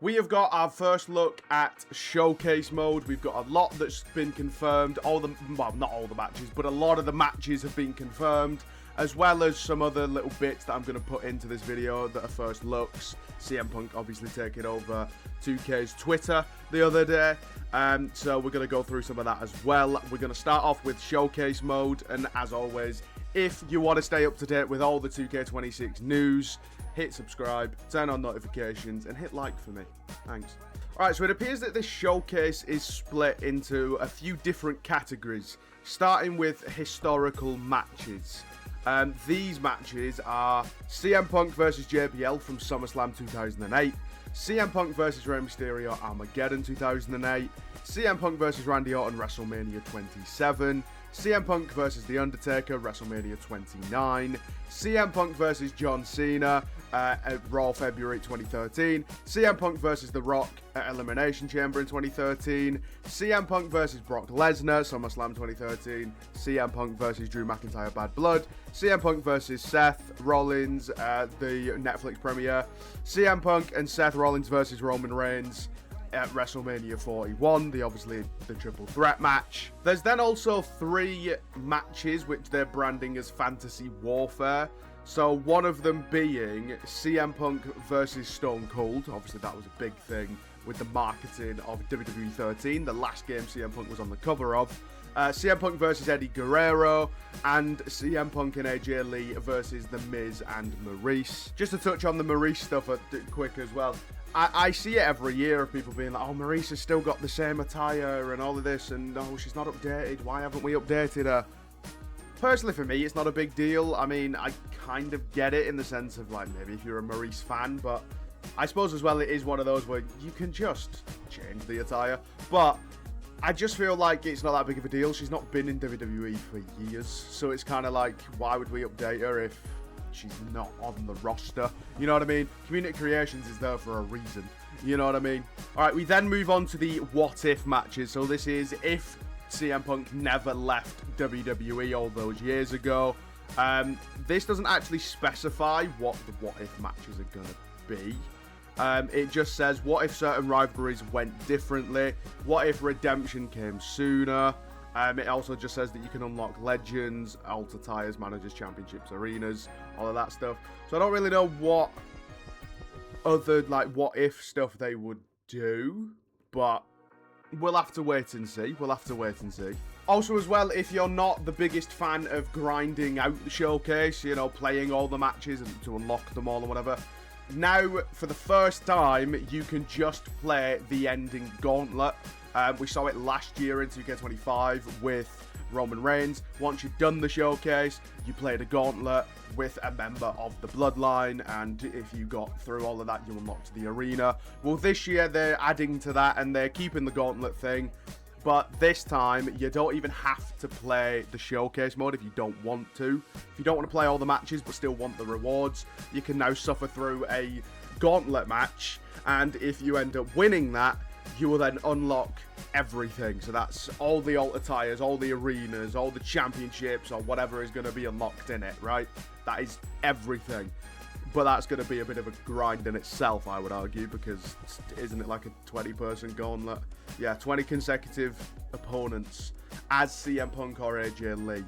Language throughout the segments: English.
We have got our first look at showcase mode. We've got a lot that's been confirmed. Well, not all the matches, but a lot of the matches have been confirmed, as well as some other little bits that I'm going to put into this video that are first looks. CM Punk obviously taking over 2K's Twitter the other day, so we're going to go through some of that as well. We're going to start off with showcase mode, and as always, if you want to stay up to date with all the 2K26 news, hit subscribe, turn on notifications, and hit like for me. Thanks. Alright, so it appears that this showcase is split into a few different categories, starting with historical matches. These matches are CM Punk versus JBL from SummerSlam 2008, CM Punk versus Rey Mysterio Armageddon 2008, CM Punk versus Randy Orton WrestleMania 27, CM Punk versus The Undertaker WrestleMania 29, CM Punk versus John Cena at Raw February 2013, CM Punk versus The Rock at Elimination Chamber in 2013, CM Punk versus Brock Lesnar SummerSlam 2013, CM Punk versus Drew McIntyre Bad Blood, CM Punk versus Seth Rollins the Netflix premiere, CM Punk and Seth Rollins versus Roman Reigns at WrestleMania 41, obviously the triple threat match. There's then also 3 matches which they're branding as fantasy warfare. So one of them being CM Punk versus Stone Cold. Obviously that was a big thing with the marketing of WWE 13, the last game CM Punk was on the cover of. CM Punk versus Eddie Guerrero, and CM Punk and AJ Lee versus The Miz and Maurice. Just to touch on the Maurice stuff quick as well. I see it every year of people being like, oh, Maurice has still got the same attire and all of this, and oh, she's not updated. Why haven't we updated her? Personally, for me, it's not a big deal. I mean, I kind of get it in the sense of, like, maybe if you're a Maurice fan, but I suppose as well it is one of those where you can just change the attire. But I just feel like it's not that big of a deal. She's not been in WWE for years, so it's kind of like, why would we update her if she's not on the roster? You know what I mean? Community Creations is there for a reason. You know what I mean? Alright, we then move on to the what if matches. So this is if CM Punk never left WWE all those years ago. This doesn't actually specify what the what if matches are going to be. It just says, what if certain rivalries went differently? What if redemption came sooner? It also just says that you can unlock legends, alter tires, managers, championships, arenas, all of that stuff. So I don't really know what other, like, what if stuff they would do, but we'll have to wait and see. Also as well, if you're not the biggest fan of grinding out the showcase, you know, playing all the matches and to unlock them all or whatever, now for the first time you can just play the ending gauntlet. We saw it last year in 2K25 with Roman Reigns. Once you've done the showcase, you played a gauntlet with a member of the Bloodline, and if you got through all of that, you unlocked the arena. Well, this year they're adding to that, and they're keeping the gauntlet thing, but this time you don't even have to play the showcase mode if you don't want to. If you don't want to play all the matches but still want the rewards, you can now suffer through a gauntlet match, and if you end up winning that, you will then unlock everything. So that's all the alter tires, all the arenas, all the championships, or whatever is going to be unlocked in it, right? That is everything. But that's going to be a bit of a grind in itself, I would argue, because isn't it like a 20-person gauntlet? Yeah, 20 consecutive opponents as CM Punk or AJ Lee.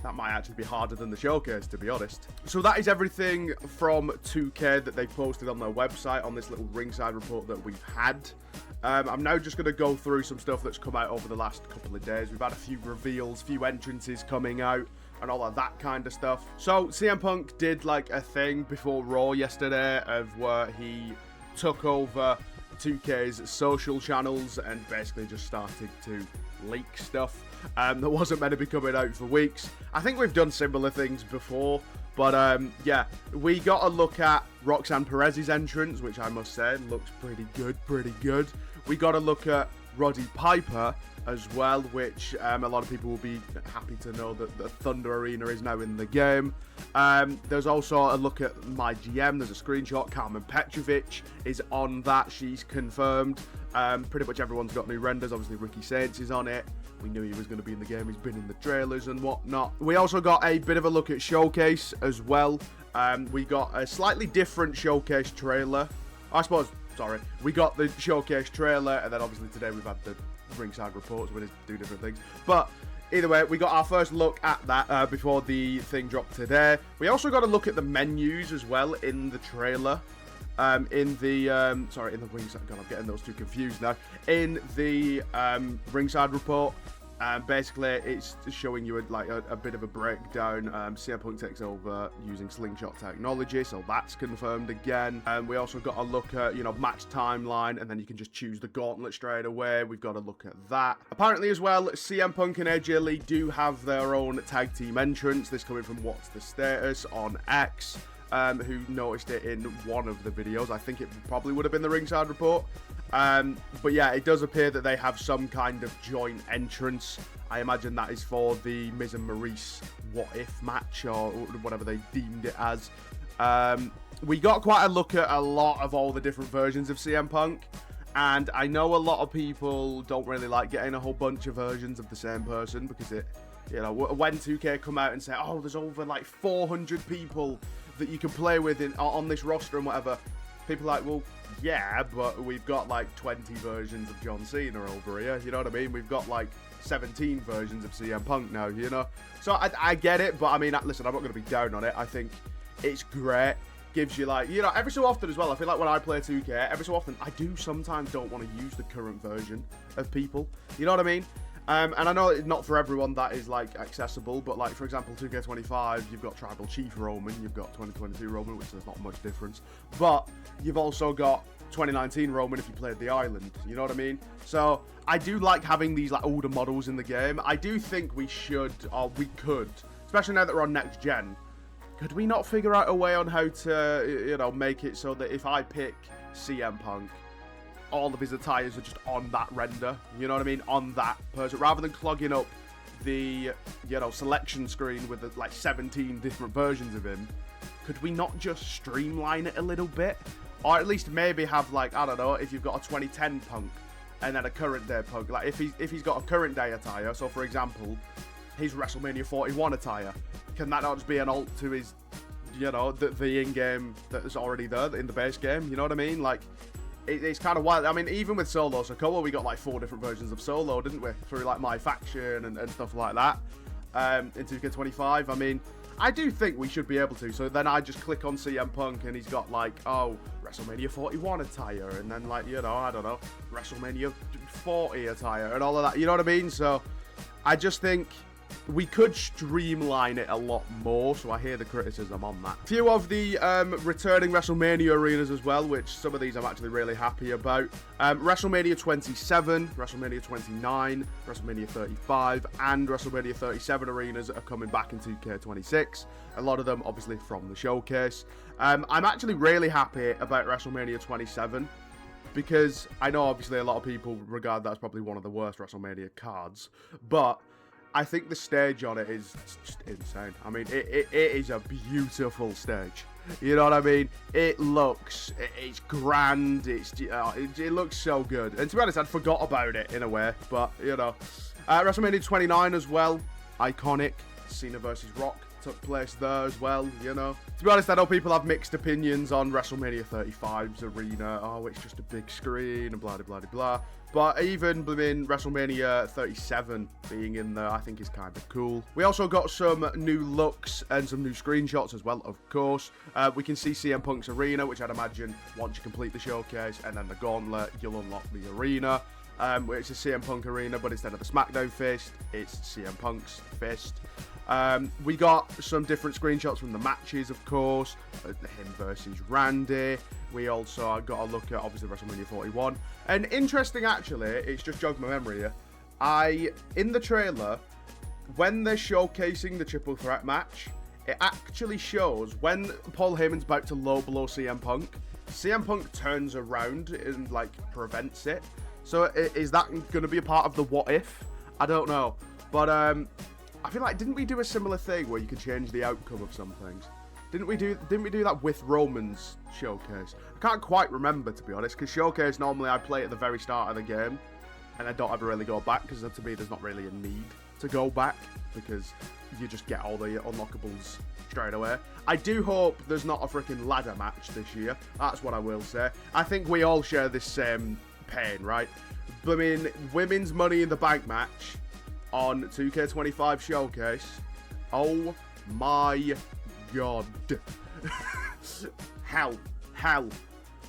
That might actually be harder than the showcase, to be honest. So that is everything from 2K that they posted on their website on this little ringside report that we've had. I'm now just going to go through some stuff that's come out over the last couple of days. We've had a few reveals, few entrances coming out, and all of that kind of stuff. So CM Punk did like a thing before Raw yesterday of where he took over 2K's social channels and basically just started to leak stuff that wasn't meant to be coming out for weeks. I think we've done similar things before, but yeah, we got a look at Roxanne Perez's entrance, which I must say looks pretty good. We got a look at Roddy Piper as well, which a lot of people will be happy to know that the Thunder Arena is now in the game. There's also a look at my GM. There's a screenshot. Carmen Petrovic is on that. She's confirmed. Pretty much everyone's got new renders. Obviously, Ricky Saints is on it. We knew he was going to be in the game. He's been in the trailers and whatnot. We also got a bit of a look at Showcase as well. We got a slightly different Showcase trailer. I suppose sorry, we got the showcase trailer, and then obviously today we've had the Ringside Reports where they do different things. But either way, we got our first look at that before the thing dropped today. We also got a look at the menus as well in the trailer. In the Ringside, God, I'm getting those two confused now. In the Ringside Report, basically it's showing you a bit of a breakdown. CM Punk takes over using Slingshot technology, so that's confirmed again. We also got a look at, match timeline, and then you can just choose the gauntlet straight away. We've got a look at that. Apparently as well, CM Punk and AJ Lee do have their own tag team entrance. This coming from What's the Status on X. Who noticed it in one of the videos. I think it probably would have been the Ringside Report. But yeah, it does appear that they have some kind of joint entrance. I imagine that is for the Miz and Maurice What If match, or whatever they deemed it as. We got quite a look at a lot of all the different versions of CM Punk. And I know a lot of people don't really like getting a whole bunch of versions of the same person, because it, when 2K come out and say, oh, there's over like 400 people that you can play with on this roster and whatever, people are like, well, yeah, but we've got like 20 versions of John Cena over here, you know what I mean? We've got like 17 versions of CM Punk now, So I get it, but I mean, listen, I'm not going to be down on it. I think it's great. Gives you like, every so often as well, I feel like when I play 2K, every so often, I do sometimes don't want to use the current version of people, you know what I mean? And I know it's not for everyone that is like accessible, but like for example 2K25, you've got Tribal Chief Roman, you've got 2022 Roman, which there's not much difference, but you've also got 2019 Roman if you played the island, you know what I mean? So I do like having these like older models in the game. I do think we should, or we could, especially now that we're on next gen, could we not figure out a way on how to, make it so that if I pick CM Punk, all of his attires are just on that render, you know what I mean, on that person, rather than clogging up the, selection screen with like 17 different versions of him. Could we not just streamline it a little bit? Or at least maybe have like, I don't know, if you've got a 2010 Punk and then a current day Punk, like if he's got a current day attire, so for example, his WrestleMania 41 attire, can that not just be an alt to his, the in-game that's already there in the base game, you know what I mean? Like, it's kind of wild. I mean, even with Solo Sikoa, we got like 4 different versions of Solo, didn't we? Through like My Faction and stuff like that. In 2K25, I mean, I do think we should be able to. So then I just click on CM Punk and he's got like, oh, WrestleMania 41 attire, and then like, I don't know, WrestleMania 40 attire and all of that. You know what I mean? So I just think we could streamline it a lot more, so I hear the criticism on that. A few of the returning WrestleMania arenas as well, which some of these I'm actually really happy about. WrestleMania 27, WrestleMania 29, WrestleMania 35, and WrestleMania 37 arenas are coming back in 2K26. A lot of them, obviously, from the showcase. I'm actually really happy about WrestleMania 27, because I know, obviously, a lot of people regard that as probably one of the worst WrestleMania cards, but I think the stage on it is just insane. I mean, it is a beautiful stage. You know what I mean? It's grand. It looks so good. And to be honest, I'd forgot about it in a way. But, WrestleMania 29 as well. Iconic. Cena versus Rock took place there as well, To be honest, I know people have mixed opinions on WrestleMania 35's arena. Oh, it's just a big screen and blah, blah, blah, blah. But even in WrestleMania 37 being in there, I think is kind of cool. We also got some new looks and some new screenshots as well, of course. We can see CM Punk's arena, which I'd imagine once you complete the showcase, and then the gauntlet, you'll unlock the arena. It's a CM Punk arena, but instead of the SmackDown fist, it's CM Punk's fist. We got some different screenshots from the matches, of course. Him versus Randy. We also got a look at, obviously, WrestleMania 41. And interesting, actually, it's just jogged my memory here. In the trailer, when they're showcasing the triple threat match, it actually shows when Paul Heyman's about to low blow CM Punk turns around and, like, prevents it. So is that going to be a part of the what if? I don't know. But, I feel like, didn't we do a similar thing where you could change the outcome of some things? Didn't we do that with Roman's showcase? I can't quite remember, to be honest, because showcase normally I play at the very start of the game, and I don't ever really go back, because to me there's not really a need to go back. because you just get all the unlockables straight away. I do hope there's not a freaking ladder match this year. That's what I will say. I think we all share this same pain, right? I mean, women's Money in the Bank match on 2K25 Showcase. Oh my god. Hell.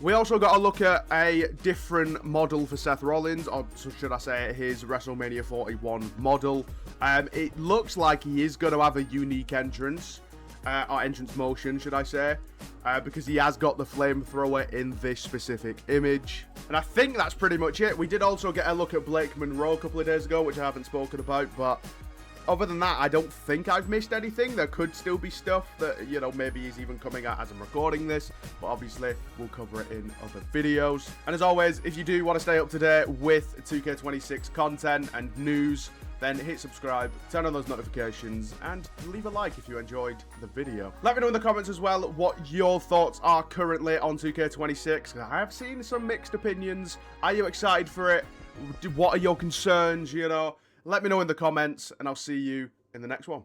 We also got to look at a different model for Seth Rollins, or should I say his WrestleMania 41 model. It looks like he is going to have a unique entrance, or entrance motion, should I say, because he has got the flamethrower in this specific image. And I think that's pretty much it. We did also get a look at Blake Monroe a couple of days ago, which I haven't spoken about, but other than that, I don't think I've missed anything. There could still be stuff that, you know, maybe is even coming out as I'm recording this, but obviously we'll cover it in other videos. And as always, if you do want to stay up to date with 2K26 content and news, then hit subscribe, turn on those notifications, and leave a like if you enjoyed the video. Let me know in the comments as well what your thoughts are currently on 2K26. I have seen some mixed opinions. Are you excited for it? What are your concerns, you know? Let me know in the comments, and I'll see you in the next one.